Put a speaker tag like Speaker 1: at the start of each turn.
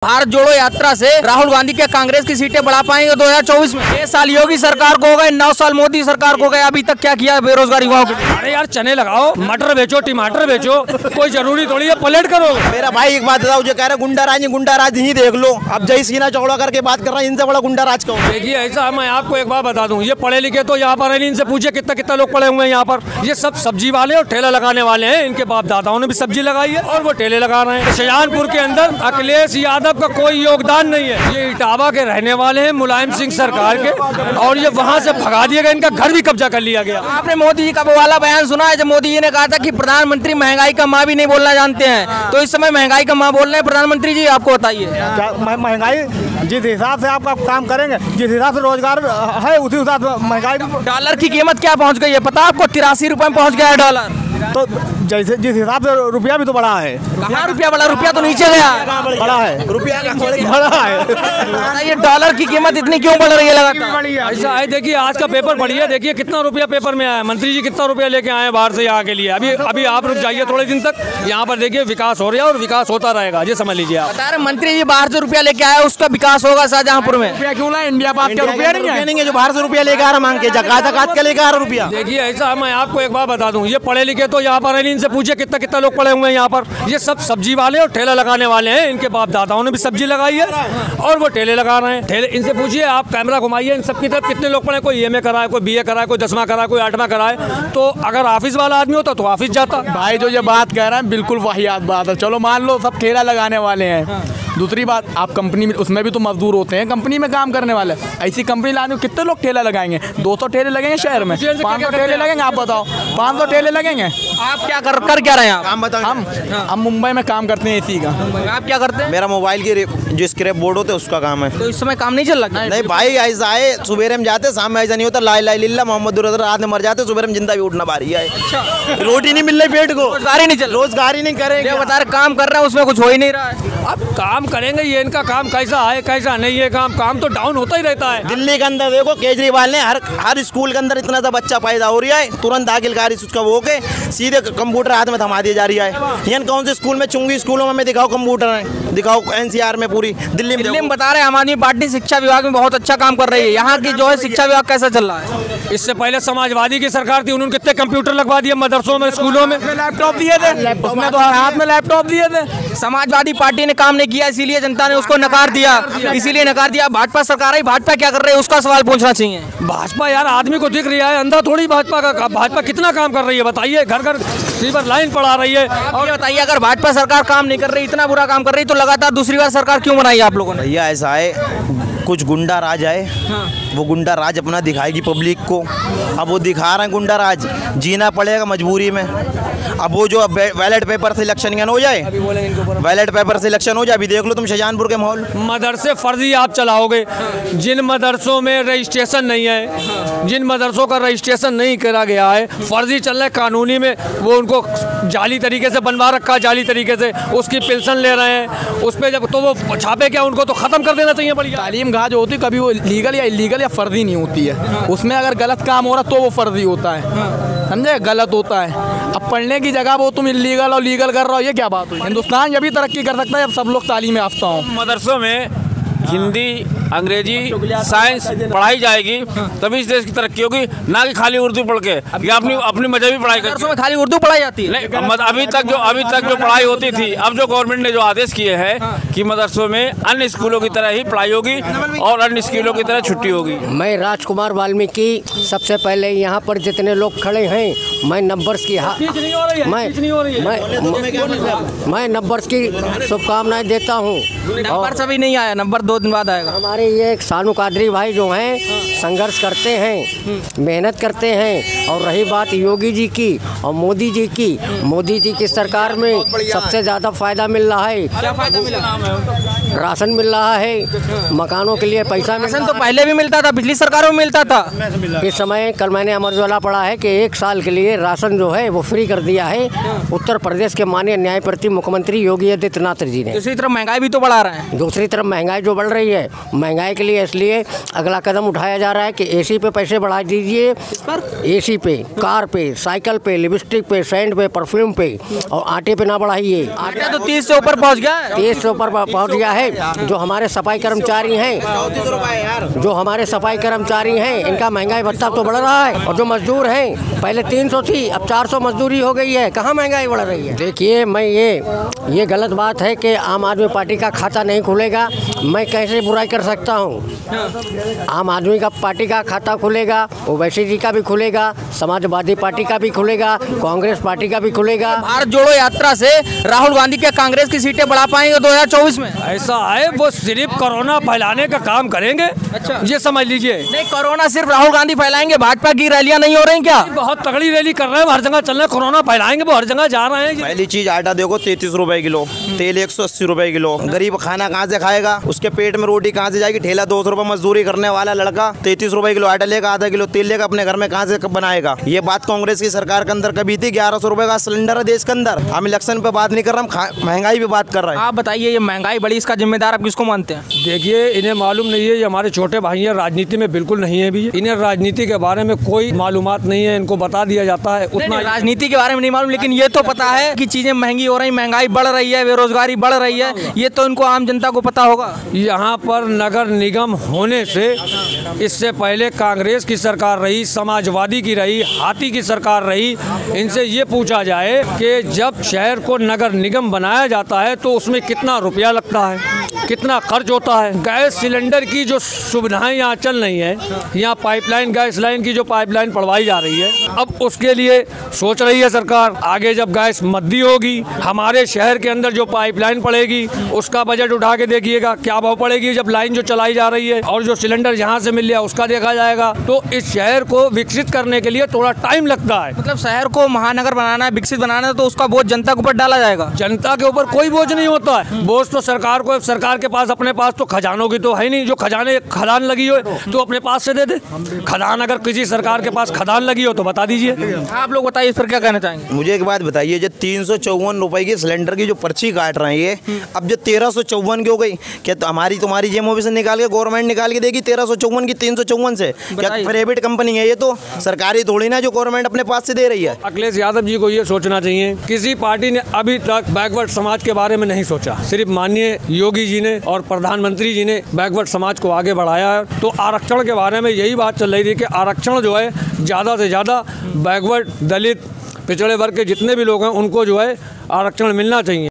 Speaker 1: भारत जोड़ो यात्रा से राहुल गांधी के कांग्रेस की सीटें बढ़ा पाएंगे 2024 में। 6 साल योगी सरकार को हो गए, 9 साल मोदी सरकार को हो गए, अभी तक क्या किया है बेरोजगार युवाओं के लिए?
Speaker 2: अरे यार चने लगाओ, मटर बेचो, टमाटर बेचो, कोई जरूरी थोड़ी है पलट करो।
Speaker 3: मेरा भाई एक बात बताओ, जो कह रहे गुंडा राज ही देख लो। अब जय सीना चौड़ा करके बात कर रहा है, इनसे बड़ा गुंडा राज का।
Speaker 2: देखिए ऐसा, मैं आपको एक बात बता दूं, ये पढ़े लिखे तो यहाँ पर है, इनसे पूछे कितना कितना लोग पढ़े हुए हैं यहाँ पर। ये सब सब्जी वाले और ठेला लगाने वाले हैं, इनके बाप दादाओं ने भी सब्जी लगाई है और वो ठेले लगा रहे हैं। शाहजहांपुर के अंदर अखिलेश यादव का कोई योगदान नहीं है। ये इटावा के रहने वाले हैं, मुलायम सिंह सरकार के, और ये वहाँ से भगा दिया गया, इनका घर भी कब्जा कर लिया गया।
Speaker 1: आपने मोदी जी का वो वाला बयान सुना है जब मोदी जी ने कहा था कि प्रधानमंत्री महंगाई का माँ भी नहीं बोलना जानते हैं, तो इस समय महंगाई का माँ बोल रहे हैं प्रधानमंत्री जी। आपको बताइए
Speaker 3: महंगाई जिस हिसाब से आप काम करेंगे, जिस हिसाब से रोजगार है उसी हिसाब से महंगाई।
Speaker 1: डॉलर की कीमत क्या पहुँच गई है पता आपको? 83 रुपए में पहुँच गया है डॉलर।
Speaker 3: तो जैसे जिस हिसाब से रुपया भी तो बढ़ा है।
Speaker 1: कहाँ रुपया बढ़ा? रुपया तो नीचे गया,
Speaker 3: बढ़ा है रुपया बढ़ा है।
Speaker 1: ये डॉलर की कीमत इतनी क्यों बढ़ रही है लगातार?
Speaker 2: ऐसा है, देखिए आज का पेपर पढ़िए, देखिए कितना रुपया पेपर में आया, मंत्री जी कितना रुपया लेके आए बाहर से यहाँ के लिए। अभी आप रुक जाइए थोड़े दिन तक, यहाँ पर देखिए विकास हो रहा है और विकास होता रहेगा, ये समझ लीजिए आप।
Speaker 1: बता रहे मंत्री जी बाहर से रुपया लेके आया, उसका विकास होगा शाहजहांपुर में।
Speaker 3: क्यों ना इंडिया बात का रुपया नहीं है, जो बाहर से रुपया लेके आ रहा मांग के जकात के लेके आ रहा रुपया।
Speaker 2: देखिए ऐसा, मैं आपको एक बात बता दूं, ये पढ़े लिखे तो यहाँ पर है, इनसे पूछे कितना कितना लोग पढ़े हुए हैं यहाँ पर। ये सब सब्जी वाले और ठेला लगाने वाले हैं, इनके बाप दादाओं ने भी सब्जी लगाई है और वो ठेले लगा रहे हैं। ठेले, इनसे पूछिए आप, कैमरा घुमाइए, इन सब की तरफ कितने लोग पढ़े, कोई एमए कराए, कोई बीए कराए, कोई 10वां कराए, कोई 8वां कराए। तो अगर ऑफिस वाला आदमी होता तो ऑफिस जाता।
Speaker 4: भाई जो ये बात कह रहे हैं बिल्कुल वाहियात बात है। चलो मान लो सब ठेला लगाने वाले हैं, दूसरी बात आप कंपनी में, उसमें भी तो मजदूर होते हैं, कंपनी में काम करने वाले। ऐसी कंपनी लाने में कितने लोग ठेला लगाएंगे? 200 ठेले लगेंगे शहर में, 500 ठेले लगेंगे। आप बताओ 500 ठेले लगेंगे?
Speaker 1: आप क्या कर क्या रहे हैं आप?
Speaker 4: हम मुंबई में काम करते हैं इसी का।
Speaker 1: आप क्या करते हैं?
Speaker 3: मेरा मोबाइल की जो स्क्रैप बोर्ड होते हैं उसका काम है।
Speaker 1: तो इस समय काम नहीं चल रहा?
Speaker 3: नहीं भाई, ऐसा है सुबेरे में जाते, शाम में ऐसा नहीं होता। लाई लाई लिल्ला मोहम्मद रात में मर जाते, सुबेरे में जिंदा भी उठना बारी है। रोटी नहीं मिल रही पेट को,
Speaker 1: रोजगार ही नहीं चल,
Speaker 3: रोजगार ही नहीं करेंगे।
Speaker 1: बता रहे काम कर रहे हैं, उसमें कुछ हो ही नहीं रहा है।
Speaker 2: अब काम करेंगे, ये इनका काम कैसा है कैसा नहीं है, काम तो डाउन होता ही रहता है।
Speaker 3: दिल्ली के अंदर देखो, केजरीवाल ने हर स्कूल के अंदर इतना सा बच्चा पैदा हो रहा है, तुरंत दाखिलकारी उसका वो के सीधे कंप्यूटर हाथ में थमा दिया जा रहा है। यहाँ कौन से स्कूल में, चुंगी स्कूलों में दिखाओ कंप्यूटर है, दिखाओ एनसीआर में पूरी दिल्ली में
Speaker 1: बता रहे हैं। आम आदमी पार्टी शिक्षा विभाग में बहुत अच्छा काम कर रही है, यहाँ की जो है शिक्षा विभाग कैसा चल रहा है?
Speaker 2: इससे पहले समाजवादी की सरकार थी, उन्होंने कितने कंप्यूटर लगवा दिए मदरसों में, स्कूलों में
Speaker 4: लैपटॉप दिए थे, उसमें तो हाथ में लैपटॉप दिए थे।
Speaker 1: समाजवादी पार्टी ने काम नहीं किया, इसीलिए जनता ने उसको नकार दिया, इसीलिए नकार दिया। भाजपा सरकार है, भाजपा क्या कर रही है उसका सवाल पूछना चाहिए।
Speaker 2: भाजपा यार आदमी को दिख रहा है, अंधा थोड़ी भाजपा का। भाजपा कितना काम कर रही है बताइए, घर घर सीवर लाइन पढ़ा रही है।
Speaker 1: और ये बताइए, अगर भाजपा सरकार काम नहीं कर रही, इतना बुरा काम कर रही, तो लगातार दूसरी बार सरकार क्यों बनाई आप लोगों ने?
Speaker 3: भैया ऐसा है, कुछ गुंडा राज है। वो गुंडा राज अपना दिखाएगी पब्लिक को। अब वो दिखा रहे हैं गुंडा राज, जीना पड़ेगा मजबूरी में। अब वो जो बैलेट पेपर से इलेक्शन हो जाए, बैलेट पेपर से इलेक्शन हो जाए, अभी देख लो तुम शाहजहांपुर के माहौल।
Speaker 2: मदरसे फर्जी आप चलाओगे, जिन मदरसों में रजिस्ट्रेशन नहीं है, जिन मदरसों का रजिस्ट्रेशन नहीं करा गया है, फर्जी चल रहा है कानूनी में, वो उनको जाली तरीके से बनवा रखा है, जाली तरीके से उसकी पेंशन ले रहे हैं उस पर। जब तो वो छापे क्या, उनको तो ख़त्म कर देना चाहिए। बढ़िया
Speaker 4: तालीम गाह जो होती है, कभी वो लीगल या इलीगल या फर्जी नहीं होती है। उसमें अगर गलत काम हो रहा तो वो फर्जी होता है, समझे, गलत होता है। अब पढ़ने की जगह वो तुम इलीगल और लीगल कर रहे हो, ये क्या बात हुई? हिंदुस्तान ये भी तरक्की कर सकता है जब सब लोग तालीम याफ्ता हों।
Speaker 5: मदरसों में हिंदी, अंग्रेजी, साइंस पढ़ाई जाएगी, तभी इस देश की तरक्की होगी, ना कि खाली उर्दू पढ़ के या अपनी मजहबी पढ़ाई करके।
Speaker 1: में खाली उर्दू पढ़ाई जाती है?
Speaker 5: नहीं, अभी तक जो पढ़ाई होती थी, अब जो गवर्नमेंट ने जो आदेश किए हैं कि मदरसों में अन्य स्कूलों की तरह ही पढ़ाई होगी और अन्य स्कूलों की तरह छुट्टी होगी।
Speaker 6: मैं राजकुमार वाल्मीकि, सबसे पहले यहाँ पर जितने लोग खड़े हैं, मैं नंबर्स की मैं नंबर्स की शुभकामनाएं देता हूँ।
Speaker 1: नंबर अभी नहीं आया, नंबर 2 दिन बाद आएगा।
Speaker 6: हमारे ये सानू कादरी भाई जो हैं संघर्ष करते हैं, मेहनत करते हैं। और रही बात योगी जी की और मोदी जी की, मोदी जी की सरकार में सबसे ज़्यादा फायदा मिल रहा है।
Speaker 1: क्या फायदा मिला?
Speaker 6: राशन मिल रहा है, मकानों के लिए पैसा
Speaker 1: राशन तो पहले भी मिलता था, पिछली सरकारों में मिलता था।
Speaker 6: इस समय कल मैंने अमर उजाला पढ़ा है कि 1 साल के लिए राशन जो है वो फ्री कर दिया है उत्तर प्रदेश के माननीय न्यायप्रति मुख्यमंत्री योगी आदित्यनाथ जी ने।
Speaker 1: दूसरी तरफ महंगाई भी तो बढ़ा रहे हैं।
Speaker 6: दूसरी तरफ महंगाई जो बढ़ रही है, महंगाई के लिए इसलिए अगला कदम उठाया जा रहा है कि एसी पे पैसे बढ़ा दीजिए। एसी पे, कार पे, साइकिल पे, लिपस्टिक पे, सेंट पे, परफ्यूम पे, और आटे पे ना बढ़ाइए।
Speaker 1: आटा तो 30 से ऊपर पहुँच गया है।
Speaker 6: 30 से ऊपर पहुँच गया है। है जो हमारे सफाई कर्मचारी हैं, जो हमारे सफाई कर्मचारी हैं, इनका महंगाई भत्ता तो बढ़ रहा है। और जो मजदूर हैं, पहले 300 थी, अब 400 मजदूरी हो गई है। कहाँ महंगाई बढ़ रही है? देखिए, मैं ये गलत बात है कि आम आदमी पार्टी का खाता नहीं खुलेगा। मैं कैसे बुराई कर सकता हूँ? आम आदमी का पार्टी का खाता खुलेगा, ओवैसी जी का भी खुलेगा, समाजवादी पार्टी का भी खुलेगा, कांग्रेस पार्टी का भी खुलेगा।
Speaker 1: भारत जोड़ो यात्रा से राहुल गांधी क्या कांग्रेस की सीटें बढ़ा पाएंगे 2024 में?
Speaker 2: ऐसा है, वो सिर्फ कोरोना फैलाने का काम करेंगे।
Speaker 1: अच्छा,
Speaker 2: ये समझ लीजिए।
Speaker 1: नहीं, कोरोना सिर्फ राहुल गांधी फैलाएंगे, भाजपा की रैलियां नहीं हो रही क्या?
Speaker 2: बहुत तगड़ी रैली कर रहे हैं, हर जगह चल रहे हैं, कोरोना फैलाएंगे, वो हर जगह जा रहे हैं।
Speaker 3: पहली चीज, आटा देखो 33 रुपए किलो, तेल 180 रुपए किलो। गरीब खाना कहाँ से खाएगा? उसके पेट में रोटी कहाँ से जाएगी? ठेला 200 रुपए मजदूरी करने वाला लड़का 33 रुपए किलो आटा लेगा, आधा किलो तेल लेगा, अपने घर में कहाँ से बनाएगा? ये बात कांग्रेस की सरकार के अंदर कभी थी? 1100 रुपए का सिलेंडर है देश के अंदर। हम इलेक्शन पे बात नहीं कर रहे, हम महंगाई पे बात कर रहे हैं।
Speaker 1: आप बताइए, ये महंगाई बढ़ी, इसका जिम्मेदार आप किसको मानते हैं?
Speaker 2: देखिए, इन्हें मालूम नहीं है, ये हमारे छोटे भाई हैं, राजनीति में बिल्कुल नहीं है भी। इन्हें राजनीति के बारे में कोई मालूमात नहीं है, इनको बता दिया जाता है उतना।
Speaker 1: राजनीति के बारे में नहीं मालूम, लेकिन ये तो पता है कि चीजें महंगी हो रही, महंगाई बढ़ रही है, बेरोजगारी बढ़ रही है, ये तो इनको आम जनता को पता होगा।
Speaker 2: यहाँ पर नगर निगम होने से इससे पहले कांग्रेस की सरकार रही, समाजवादी की रही, हाथी की सरकार रही। इनसे ये पूछा जाए कि जब शहर को नगर निगम बनाया जाता है तो उसमें कितना रुपया लगता है, कितना खर्च होता है? गैस सिलेंडर की जो सुविधाएं यहाँ चल रही है, यहाँ पाइपलाइन, गैस लाइन की जो पाइपलाइन पड़वाई जा रही है, अब उसके लिए सोच रही है सरकार। आगे जब गैस मद्दी होगी, हमारे शहर के अंदर जो पाइपलाइन पड़ेगी, उसका बजट उठा के देखिएगा क्या भाव पड़ेगी जब लाइन जो चलाई जा रही है, और जो सिलेंडर यहाँ से मिल रहा है उसका देखा जाएगा। तो इस शहर को विकसित करने के लिए थोड़ा टाइम लगता है।
Speaker 1: मतलब शहर को महानगर बनाना है, विकसित बनाना है, तो उसका बोझ जनता के ऊपर डाला जाएगा।
Speaker 2: जनता के ऊपर कोई बोझ नहीं होता है, बोझ तो सरकार को। सरकार के पास, अपने पास तो खजानों की तो है नहीं। जो खदान लगी हो तो अपने पास से दे दे। खदान अगर किसी सरकार के पास खदान लगी हो तो बता दीजिए।
Speaker 1: आप लोग बताइए, इस पर क्या कहना चाहेंगे?
Speaker 3: मुझे एक बात बताइए, जो 354 रुपए की सिलेंडर की जो पर्ची काट रहे हैं, अब जो 1354 की हो गई, क्या तो तुम्हारी जेब से निकाल के गवर्नमेंट निकाल के देगी 1354 की 354 से? क्या प्राइवेट कंपनी है ये? तो सरकारी थोड़ी ना जो गवर्नमेंट अपने पास से दे रही है।
Speaker 2: अखिलेश यादव जी को ये सोचना चाहिए, किसी पार्टी ने अभी तक बैकवर्ड समाज के बारे में नहीं सोचा। सिर्फ माननीय योगी जी ने और प्रधानमंत्री जी ने बैकवर्ड समाज को आगे बढ़ाया है। तो आरक्षण के बारे में यही बात चल रही थी कि आरक्षण जो है ज़्यादा से ज़्यादा बैकवर्ड, दलित, पिछड़े वर्ग के जितने भी लोग हैं उनको जो है आरक्षण मिलना चाहिए।